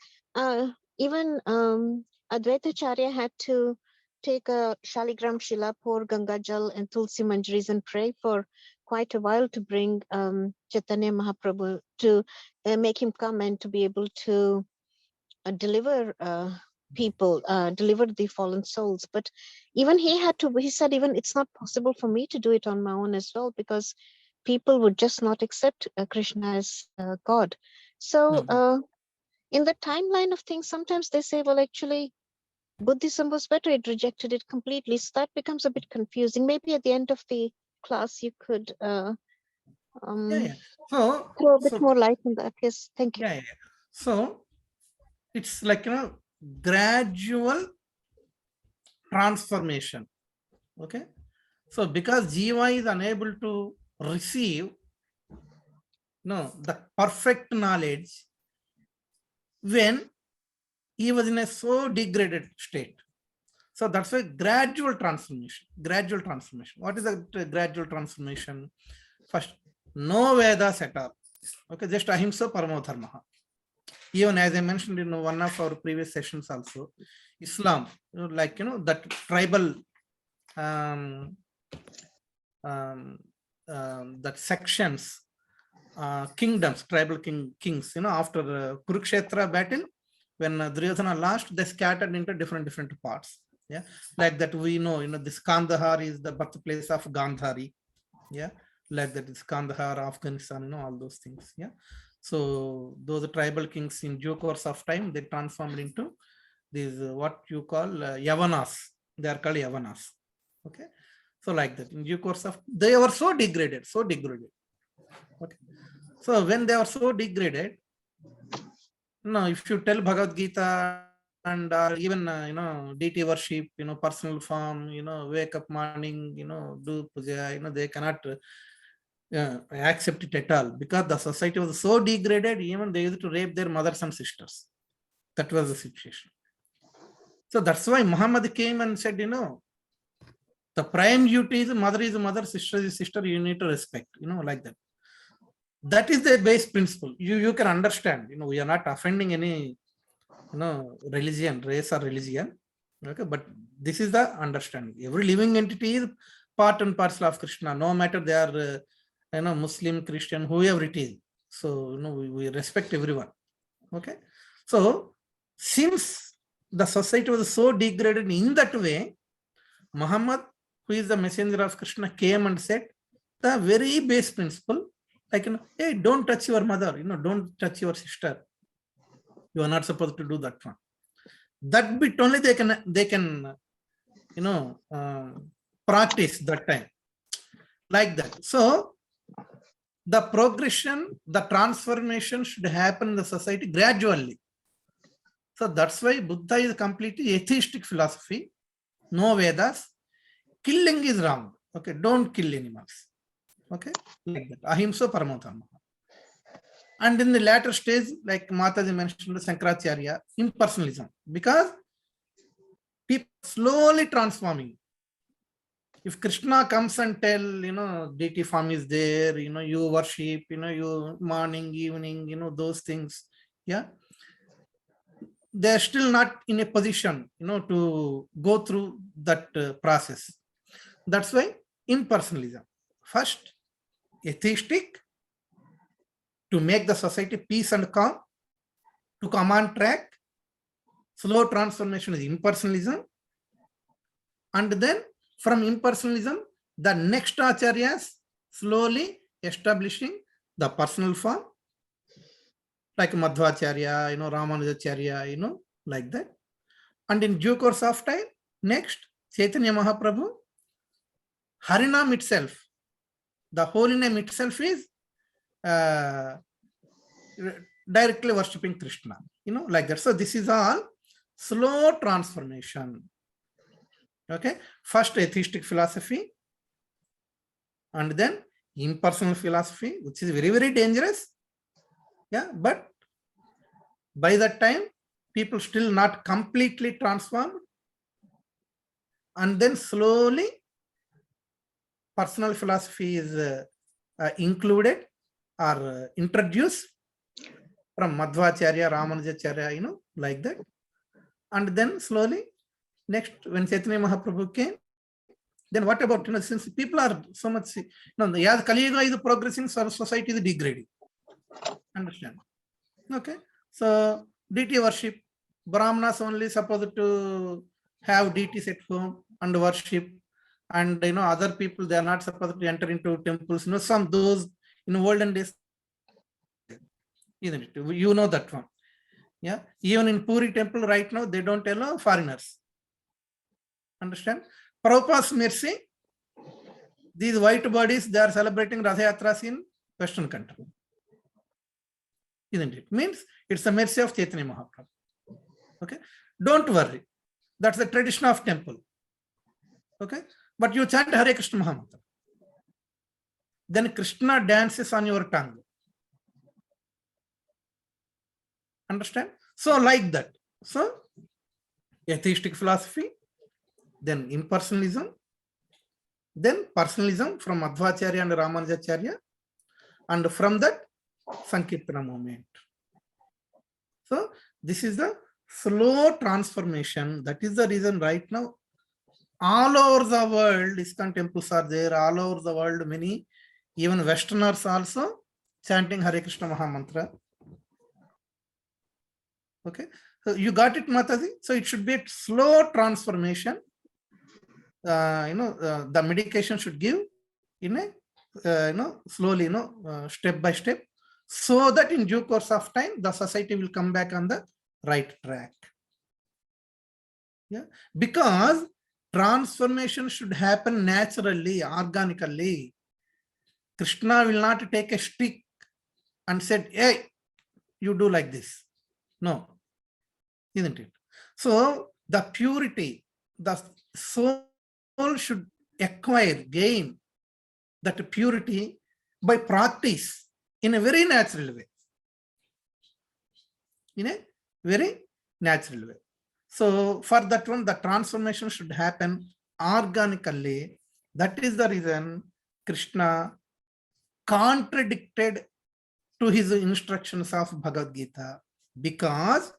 even Advaitacharya had to take a Shaligram Shila, pour Ganga Jal and Tulsi Manjaris and pray for quite a while to bring Chaitanya Mahaprabhu, to make him come and to be able to deliver people, deliver the fallen souls. But even he said, even it's not possible for me to do it on my own as well, because people would just not accept Krishna as God. So in the timeline of things, sometimes they say, well, actually, Buddhism was better. It rejected it completely. So that becomes a bit confusing. Maybe at the end of the class, you could So, throw a bit more light on that. Yes, thank you. So it's like, gradual transformation. Okay. So because Jiva is unable to receive the perfect knowledge when he was in a so degraded state. So that's why gradual transformation. Gradual transformation. What is the gradual transformation? First, no Vedas at all. Okay, just ahimsa paramo dharma. Even as I mentioned in one of our previous sessions also, Islam, that tribal that sections, kingdoms, tribal kings, after Kurukshetra battle, when Duryodhana lost, they scattered into different parts. Yeah, like that we know, this Kandahar is the birthplace of Gandhari. Yeah, like that is Kandahar, Afghanistan, all those things. Yeah, so those tribal kings in due course of time, they transformed into these what you call Yavanas. They are called Yavanas. Okay, so like that in due course of, they were so degraded. Okay, so when they are so degraded, if you tell Bhagavad Gita and even deity worship, personal form, wake up morning, do puja, they cannot accept it at all, because the society was so degraded, even they used to rape their mothers and sisters. That was the situation. So that's why Muhammad came and said, the prime duty is mother, sister is sister, you need to respect, like that. That is the base principle. You can understand, we are not offending any, religion, race or religion. Okay, but this is the understanding. Every living entity is part and parcel of Krishna, no matter they are, Muslim, Christian, whoever it is. So, we respect everyone. Okay. So, since the society was so degraded in that way, Muhammad, who is the messenger of Krishna, came and said the very base principle, like, hey, don't touch your mother, don't touch your sister. You are not supposed to do that one. That bit only they can practice that time, like that. So the progression, the transformation should happen in the society gradually. So that's why Buddha is completely atheistic philosophy. No Vedas. Killing is wrong. Okay, don't kill animals. Okay, like that. Ahimsa paramo dharma. And in the latter stage, like Mataji mentioned, Shankaracharya, impersonalism, because people slowly transforming. If Krishna comes and tell, deity form is there, you worship, you morning, evening, those things, yeah, they're still not in a position, to go through that process. That's why impersonalism. First, atheistic, to make the society peace and calm, to come on track. Slow transformation is impersonalism. And then from impersonalism, the next acharyas slowly establishing the personal form, like Madhvacharya, Ramanujacharya, like that. And in due course of time, next, Chaitanya Mahaprabhu, Harinam itself, the holy name itself is directly worshipping Krishna, like that. So this is all slow transformation. Okay, first atheistic philosophy, and then impersonal philosophy, which is very, very dangerous. Yeah, but by that time, people still not completely transformed. And then slowly, personal philosophy is included or introduced from Madhvacharya, Ramanujacharya, like that. And then slowly, next, when Chaitanya Mahaprabhu came, then what about, since people are so much, as Kali Yuga is progressing, society is degrading. Understand? Okay. So, deity worship, Brahmanas only supposed to have deities at home and worship. and other people, they are not supposed to enter into temples. Some those in olden days, isn't it? You know that one. Yeah, even in Puri temple right now, they don't allow foreigners. Understand? Prabhupada's mercy, these white bodies, they are celebrating Ratha Yatras in Western country. Isn't it? Means it's the mercy of Chaitanya Mahaprabhu. Okay, don't worry. That's the tradition of temple. Okay, but you chant Hare Krishna Mahamantra. Then Krishna dances on your tongue. Understand? So like that. So atheistic philosophy, then impersonalism, then personalism from Madhvacharya and Ramanujacharya, and from that Sankirtana movement. So this is the slow transformation. That is the reason right now all over the world ISKCON temples are there, all over the world, many, even Westerners also chanting Hare Krishna Mahamantra. Okay, so you got it, Mataji? So it should be a slow transformation. The medication should give in a slowly, step by step, so that in due course of time the society will come back on the right track. Yeah, because transformation should happen naturally, organically. Krishna will not take a stick and said, hey, you do like this. No, isn't it? So the purity, the soul should acquire, gain that purity by practice in a very natural way. In a very natural way. So for that one, the transformation should happen organically. That is the reason Krishna contradicted to his instructions of Bhagavad Gita, because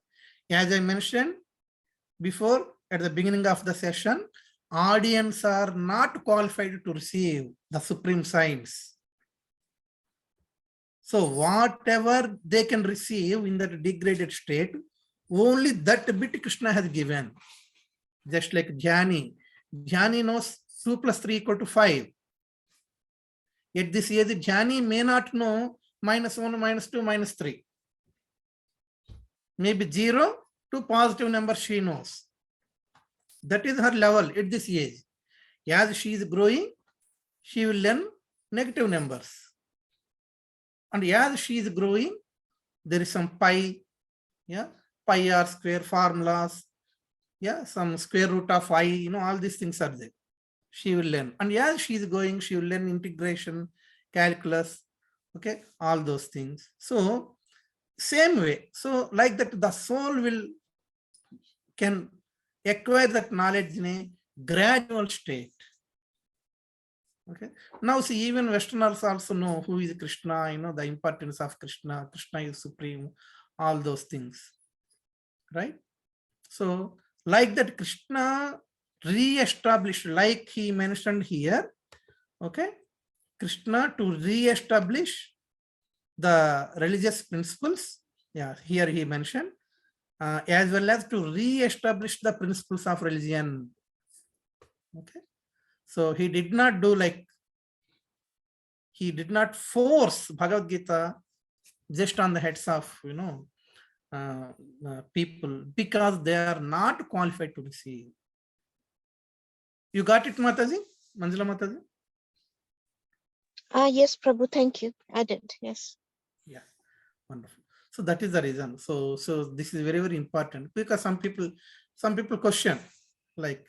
as I mentioned before at the beginning of the session, audience are not qualified to receive the supreme science. So whatever they can receive in that degraded state, only that bit Krishna has given. Just like Jnani. Jnani knows 2 plus 3 equal to 5. At this age, Jnani may not know -1, -2, -3. Maybe 0 to positive number she knows. That is her level at this age. As she is growing, she will learn negative numbers. And as she is growing, there is some pi, yeah, pi r square formulas, yeah, some square root of I, all these things are there. She will learn. And as she is going, she will learn integration, calculus, okay, all those things. So same way. So like that, the soul can acquire that knowledge in a gradual state. Okay. Now see, even Westerners also know who is Krishna, the importance of Krishna. Krishna is supreme, all those things. Right? So like that, Krishna re-established, like he mentioned here, okay, Krishna to re-establish the religious principles. Yeah, here he mentioned, as well as to re-establish the principles of religion. Okay. So he did not do like, he did not force Bhagavad Gita just on the heads of, people, because they are not qualified to receive. You got it, Mataji? Manjula Mataji? Yes, Prabhu, thank you. I did, yes. Yeah, wonderful. So that is the reason. So this is very, very important, because some people question, like,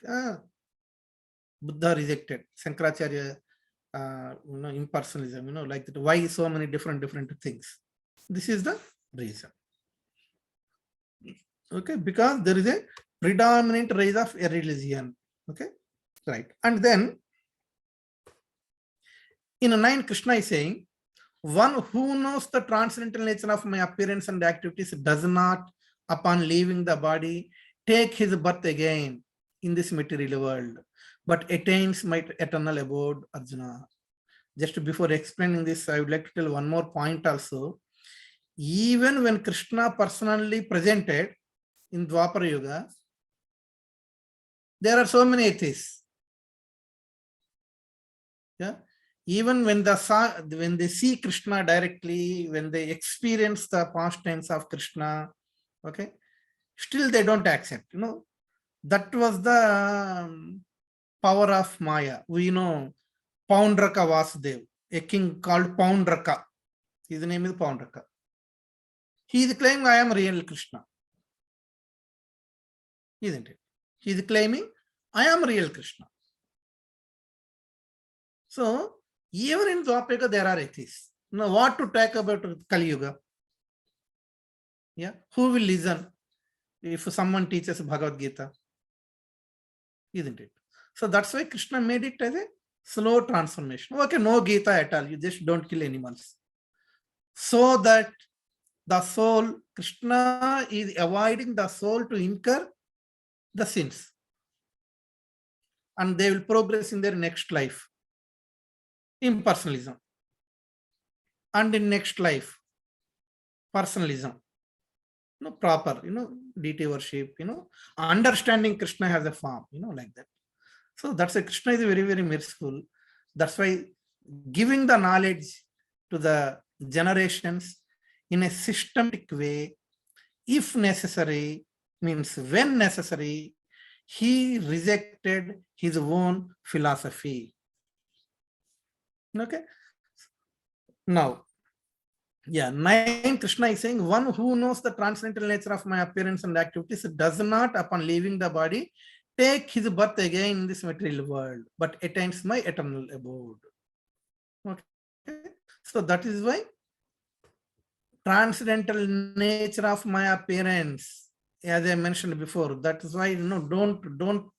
Buddha rejected, Shankaracharya, impersonalism, like that. Why so many different things? This is the reason. Okay, because there is a predominant rise of a religion. Okay, right. And then in 9, Krishna is saying, one who knows the transcendental nature of my appearance and activities does not, upon leaving the body, take his birth again in this material world, but attains my eternal abode, Arjuna. Just before explaining this, I would like to tell one more point also. Even when Krishna personally presented in Dwapara Yuga, there are so many atheists. even when they see Krishna directly, when they experience the pastimes of Krishna, okay, still they don't accept. That was the power of Maya. We know Poundraka Vasudev, a king called Poundraka. His name is Poundraka. He is claiming, I am real Krishna. Isn't it? He is claiming, I am real Krishna. So, even in Dwapara, there are atheists. Now, what to talk about Kali Yuga? Yeah, who will listen if someone teaches Bhagavad Gita? Isn't it? So that's why Krishna made it as a slow transformation. Okay, no Gita at all. You just don't kill animals. So that the soul, Krishna is avoiding the soul to incur the sins. And they will progress in their next life. Impersonalism. And in next life, personalism. Proper, deity worship, understanding Krishna has a form, like that. So that's why Krishna is very, very merciful. That's why giving the knowledge to the generations in a systematic way, if necessary, means when necessary, he rejected his own philosophy. Okay. Now, yeah, 9, Krishna is saying, one who knows the transcendental nature of my appearance and activities does not, upon leaving the body, take his birth again in this material world, but attains my eternal abode. Okay. So that is why transcendental nature of my appearance, as I mentioned before, that is why, don't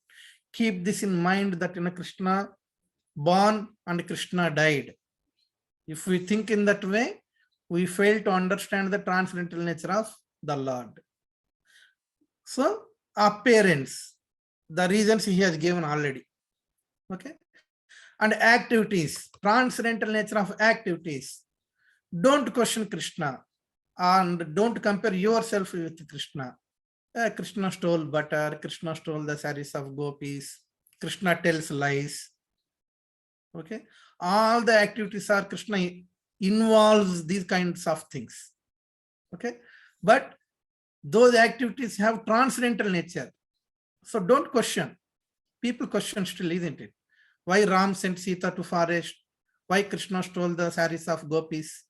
keep this in mind that, Krishna born and Krishna died. If we think in that way, we fail to understand the transcendental nature of the Lord. So, appearance, the reasons he has given already. Okay. And activities, transcendental nature of activities. Don't question Krishna and don't compare yourself with Krishna. Krishna stole butter, Krishna stole the saris of gopis, Krishna tells lies. Okay. All the activities are Krishna involves these kinds of things. Okay. But those activities have transcendental nature. So don't question. People question still, isn't it? Why Ram sent Sita to forest? Why Krishna stole the saris of gopis?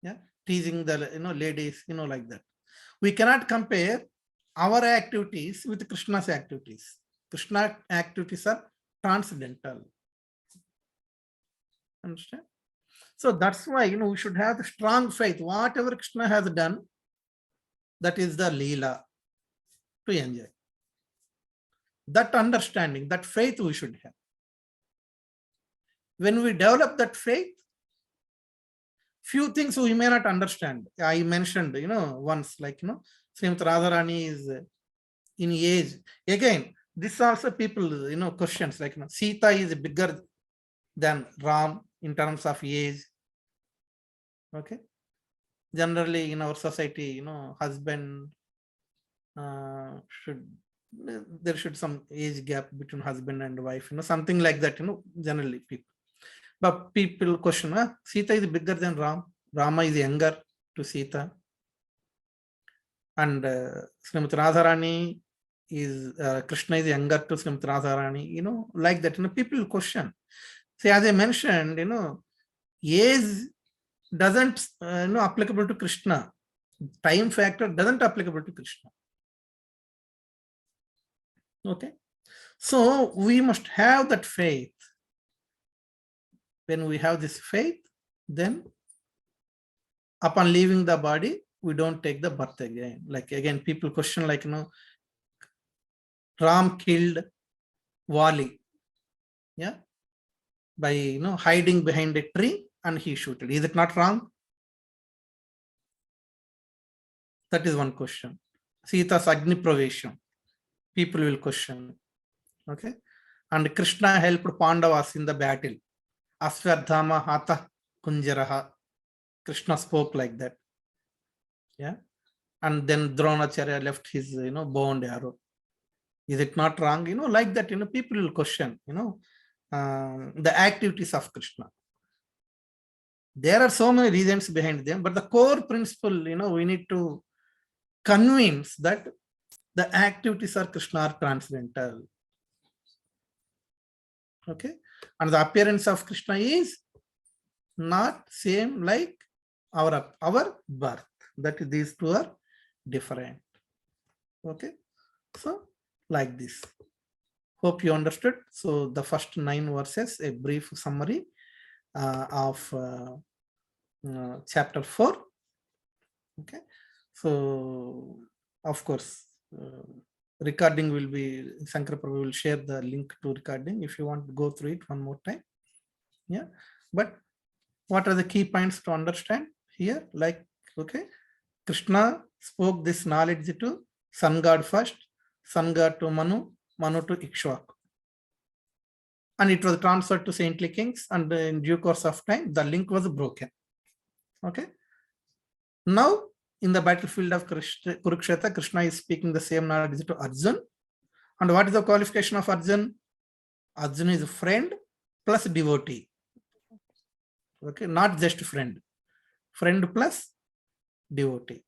Yeah, teasing the ladies, like that. We cannot compare our activities with Krishna's activities. Krishna's activities are transcendental. Understand? So that's why we should have the strong faith. Whatever Krishna has done, that is the Leela to enjoy. That understanding, that faith we should have. When we develop that faith, few things we may not understand. I mentioned, once, like, Srimati Radharani is in age. Again, this also people, questions like, Sita is bigger than Ram in terms of age. Okay. Generally in our society, husband there should some age gap between husband and wife, something like that, generally people. But people question, Sita is bigger than Ram. Rama is younger to Sita. And Srimati Radharani is, Krishna is younger to Srimati Radharani, like that, people question. See, as I mentioned, age doesn't, applicable to Krishna. Time factor doesn't applicable to Krishna. Okay. So we must have that faith. When we have this faith, then upon leaving the body, we don't take the birth again. Like, again, people question, like, Ram killed Wali, yeah, by hiding behind a tree and he shoot it. Is it not wrong? That is one question. Sita's Agni Pravesham, people will question. Okay. And Krishna helped Pandavas in the battle. Aswadhama Hatha Kunjaraha. Krishna spoke like that. Yeah. And then Dronacharya left his, bow and arrow. Is it not wrong? Like that, people will question, the activities of Krishna. There are so many reasons behind them, but the core principle, we need to convince that the activities of Krishna are transcendental. Okay, and the appearance of Krishna is not same like our birth. That is, these two are different. Okay, so like this. Hope you understood. So the first 9 verses, a brief summary of chapter 4. Okay, so of course recording will be, Shankar Prabhu will share the link to recording if you want to go through it one more time. Yeah, but what are the key points to understand here? Like, okay, Krishna spoke this knowledge to sun god first, sun god to Manu, Manu to Ikshvaku, and it was transferred to saintly kings, and in due course of time the link was broken. Okay, now in the battlefield of Kurukshetra, Krishna is speaking the same knowledge to Arjun. And what is the qualification of Arjun? Arjun is a friend plus devotee. Okay, not just friend. Friend plus devotee.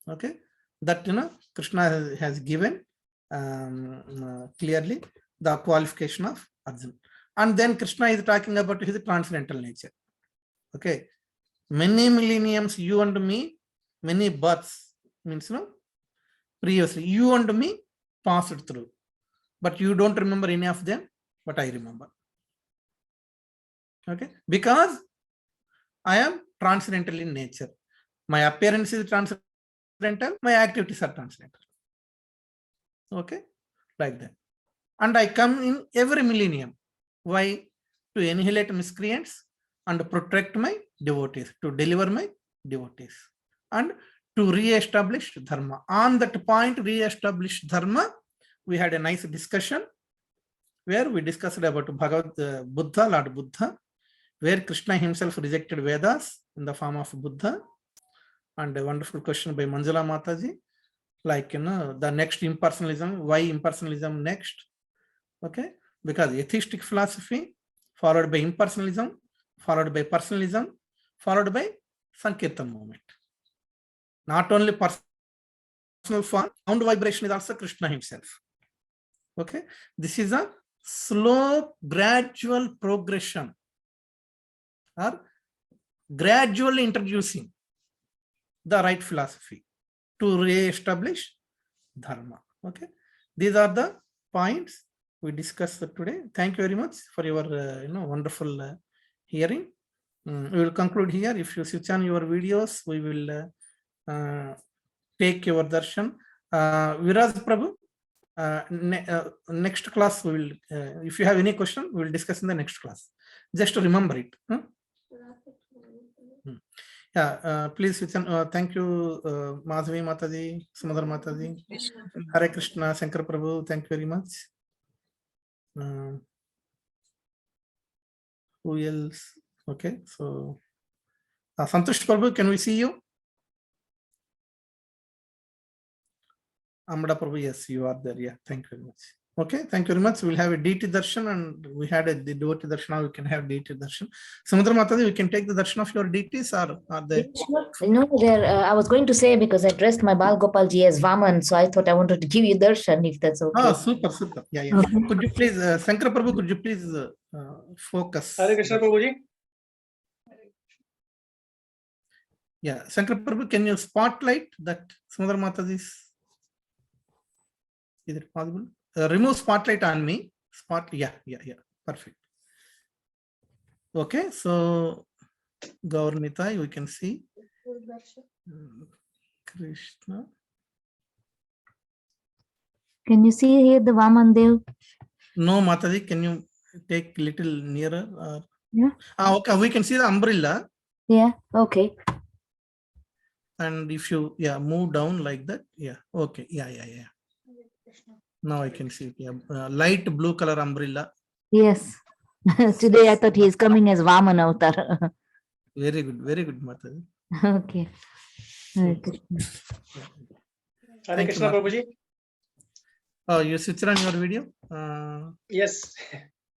Okay, that Krishna has given clearly the qualification of Arjun. And then Krishna is talking about his transcendental nature. Okay, many millenniums, you and me, many births, means previously you and me passed through, but you don't remember any of them, but I remember. Okay, because I am transcendental in nature. My appearance is transcendental, my activities are transcendental. Okay, like that. And I come in every millennium. Why? To annihilate miscreants and protect my devotees, to deliver my devotees, and to re-establish dharma. On that point, re-establish dharma, we had a nice discussion where we discussed about Bhagavad Buddha, Lord Buddha, where Krishna himself rejected Vedas in the form of Buddha. And a wonderful question by Manjula Mataji, like, the next impersonalism, why impersonalism next? Okay, because atheistic philosophy, followed by impersonalism, followed by personalism, followed by Sankirtan movement. Not only personal form, sound vibration is also Krishna himself. Okay, this is a slow, gradual progression, or gradually introducing the right philosophy to re-establish dharma. Okay, these are the points we discussed today. Thank you very much for your wonderful hearing. We will conclude here. If you switch on your videos, we will take your darshan. Viraj Prabhu, next class we will, if you have any question, we will discuss in the next class. Just to remember it. Yeah, please switch on. Thank you, Madhavi Mataji, Sumodar Mataji, Hare Krishna, Shankar Prabhu. Thank you very much. Who else? Okay, so Santosh Prabhu, can we see you? Amada Prabhu, yes, you are there. Yeah, thank you very much. Okay, thank you very much. We'll have a DT darshan, and we had a devotee darshan. Now we can have DT darshan. Samudra Mataji, we can take the darshan of your DTs, or are they? No, there. I was going to say, because I dressed my Bal Gopal ji as Vaman, so I thought I wanted to give you darshan, if that's okay. Oh, super, super. Yeah, yeah. Okay. Could you please, Shankar Prabhu, could you please focus? Hare Krishna Prabhuji. Yeah, Shankar Prabhu, can you spotlight that Samudra Mataji's? Is it possible? Remove spotlight on me. Yeah. Perfect. Okay, so Gaurnita, we can see Krishna. Can you see here the Vaman Dev? No, Mataji, can you take little nearer? Yeah. Okay, we can see the umbrella. Yeah. Okay. And if you move down like that, okay, yeah. Now I can see it. Yeah, light blue color umbrella. Yes. Today I thought he is coming as Vaman avatar. Very good, Mataji. Okay. Hare Krishna. Hare Krishna Prabhuji. Oh, you switch on your video? Yes.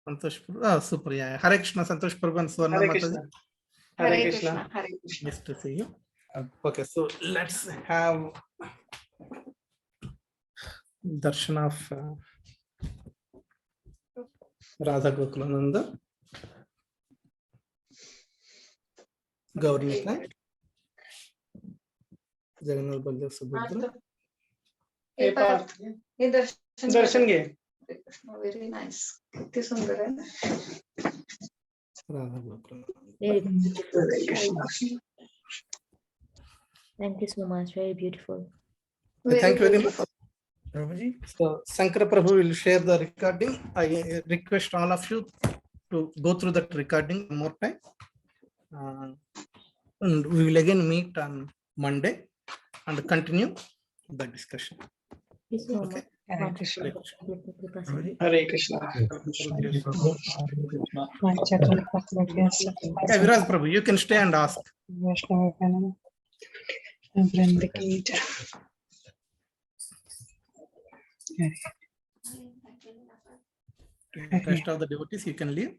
Santosh Prabhu. Oh, super. Yeah. Hare Krishna, Santosh Prabhu and Swarna Hare Mataji. Krishna. Hare Krishna. Hare Krishna. Nice to see you. Okay, so let's have darshan of Radha Gokulananda, Gauri Jagannath Baldev Subhadra. हे पार्थ, ये दर्शन घे. Very nice. किती सुंदर आहे ना. Radha Gokulananda. Very beautiful. Thank you so much. Very beautiful. Thank you very much. So Shankara Prabhu will share the recording. I request all of you to go through that recording one more time. And we will again meet on Monday and continue the discussion. Okay. Hare Krishna. Krishna. Hare Krishna. Yeah, Viraj Prabhu, you can stay and ask. Rest of the devotees, you can leave.